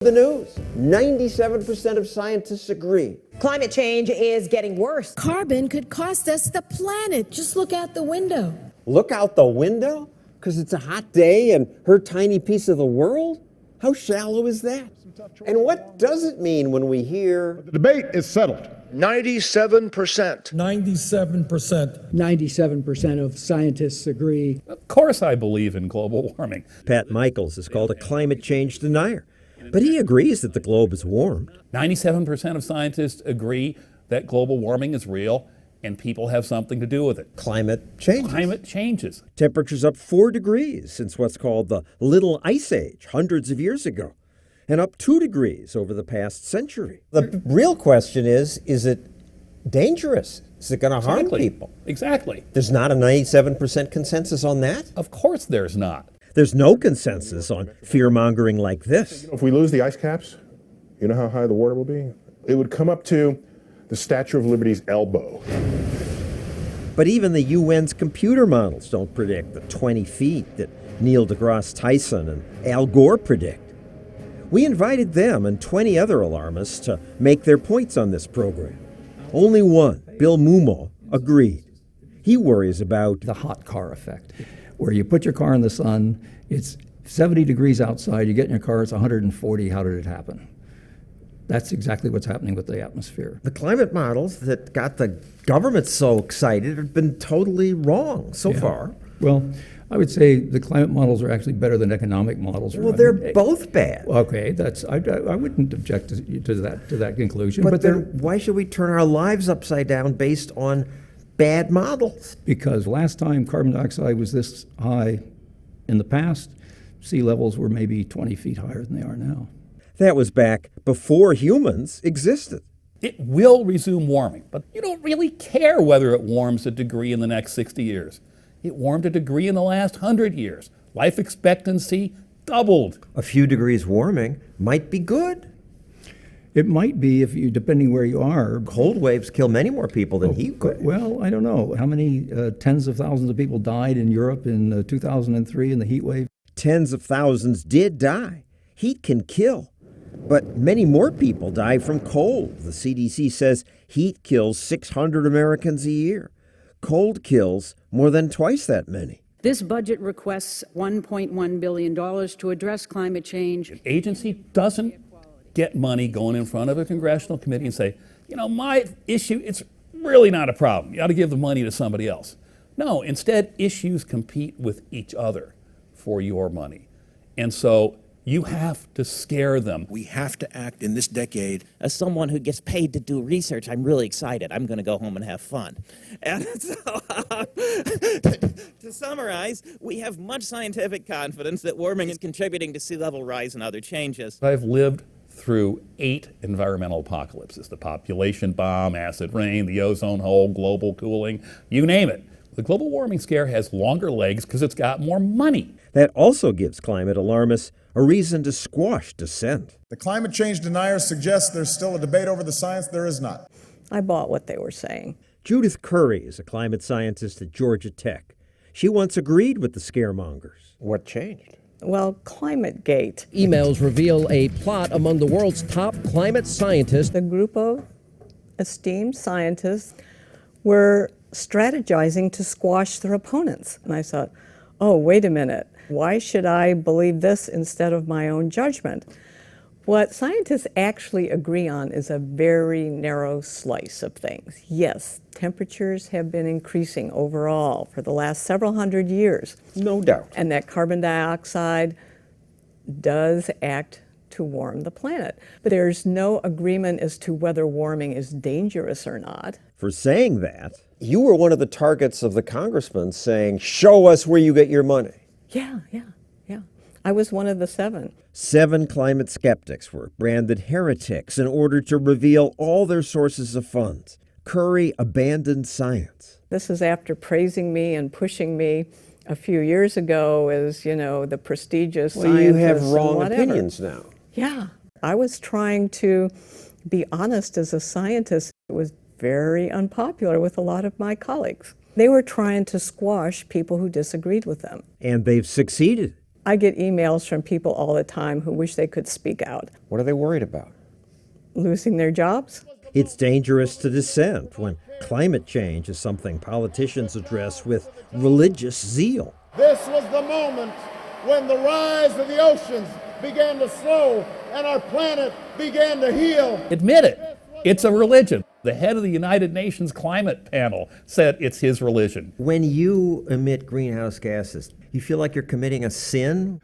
The news, 97% of scientists agree. Climate change is getting worse. Carbon could cost us the planet. Just look out the window. Look out the window? Because it's a hot day and her tiny piece of the world? How shallow is that? And what does it mean when we hear... The debate is settled. 97%. 97%. 97% of scientists agree. Of course I believe in global warming. Pat Michaels is called a climate change denier, but he agrees that the globe is warmed. 97% of scientists agree that global warming is real and people have something to do with it. Climate changes. Climate changes. Temperature's up 4 degrees since what's called the Little Ice Age hundreds of years ago, and up 2 degrees over the past century. The real question is it dangerous? Is it going to harm people? Exactly. There's not a 97% consensus on that? Of course there's not. There's no consensus on fear-mongering like this. If we lose the ice caps, you know how high the water will be? It would come up to the Statue of Liberty's elbow. But even the UN's computer models don't predict the 20 feet that Neil deGrasse Tyson and Al Gore predict. We invited them and 20 other alarmists to make their points on this program. Only one, Bill Mumo, agreed. He worries about the hot car effect, where you put your car in the sun, it's 70 degrees outside, you get in your car, it's 140, how did it happen? That's exactly what's happening with the atmosphere. the climate models that got the government so excited have been totally wrong so far. Well, I would say the climate models are actually better than economic models. Well, they're both bad. Okay, I wouldn't object to that conclusion. But then why should we turn our lives upside down based on bad models? Because last time carbon dioxide was this high in the past, sea levels were maybe 20 feet higher than they are now. That was back before humans existed. It will resume warming, but you don't really care whether it warms a degree in the next 60 years. It warmed a degree in the last 100 years. Life expectancy doubled. A few degrees warming might be good. It might be depending where you are. Cold waves kill many more people than heat waves. Well, I don't know. How many tens of thousands of people died in Europe in 2003 in the heat wave? Tens of thousands did die. Heat can kill. But many more people die from cold. The CDC says heat kills 600 Americans a year. Cold kills more than twice that many. This budget requests $1.1 billion to address climate change. An agency doesn't get money going in front of a congressional committee and say, my issue, it's really not a problem. You ought to give the money to somebody else. No, instead, issues compete with each other for your money. And so you have to scare them. We have to act in this decade. As someone who gets paid to do research, I'm really excited. I'm going to go home and have fun. And so, to summarize, we have much scientific confidence that warming is contributing to sea level rise and other changes. I've lived through 8 environmental apocalypses: the population bomb, acid rain, the ozone hole, global cooling, you name it. The global warming scare has longer legs because it's got more money. That also gives climate alarmists a reason to squash dissent. The climate change deniers suggest there's still a debate over the science. There is not. I bought what they were saying. Judith Curry is a climate scientist at Georgia Tech. She once agreed with the scaremongers. What changed? Well, ClimateGate. Emails reveal a plot among the world's top climate scientists. A group of esteemed scientists were strategizing to squash their opponents. And I thought, oh, wait a minute. Why should I believe this instead of my own judgment? What scientists actually agree on is a very narrow slice of things. Yes, temperatures have been increasing overall for the last several hundred years. No doubt. And that carbon dioxide does act to warm the planet. But there's no agreement as to whether warming is dangerous or not. For saying that, you were one of the targets of the congressman saying, show us where you get your money. Yeah. I was one of the 7. 7 climate skeptics were branded heretics in order to reveal all their sources of funds. Curry abandoned science. This is after praising me and pushing me a few years ago as, the prestigious scientist. Well, you have wrong opinions now. Yeah. I was trying to be honest as a scientist. It was very unpopular with a lot of my colleagues. They were trying to squash people who disagreed with them. And they've succeeded. I get emails from people all the time who wish they could speak out. What are they worried about? Losing their jobs? It's dangerous to dissent when climate change is something politicians address with religious zeal. This was the moment when the rise of the oceans began to slow and our planet began to heal. Admit it. It's a religion. The head of the United Nations climate panel said it's his religion. When you emit greenhouse gases, you feel like you're committing a sin?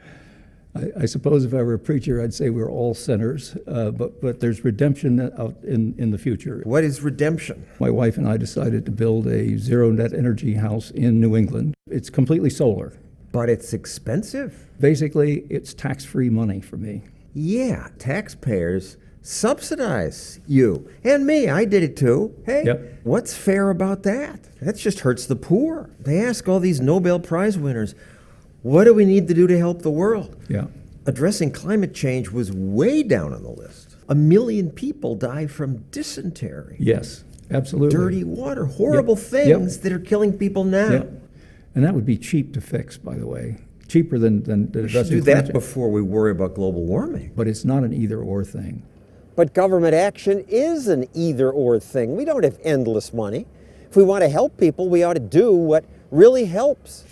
I suppose if I were a preacher, I'd say we're all sinners, but there's redemption out in the future. What is redemption? My wife and I decided to build a zero net energy house in New England. It's completely solar. But it's expensive. Basically, it's tax-free money for me. Yeah, taxpayers subsidize you and me. I did it too. Hey, Yep. What's fair about that? That just hurts the poor. They ask all these Nobel Prize winners, what do we need to do to help the world? Yeah. Addressing climate change was way down on the list. 1 million people die from dysentery. Yes, absolutely. Dirty water, horrible Yep. things Yep. that are killing people now. Yep. And that would be cheap to fix, by the way. Cheaper than We should do that before we worry about global warming. But it's not an either-or thing. But government action is an either-or thing. We don't have endless money. If we want to help people, we ought to do what really helps.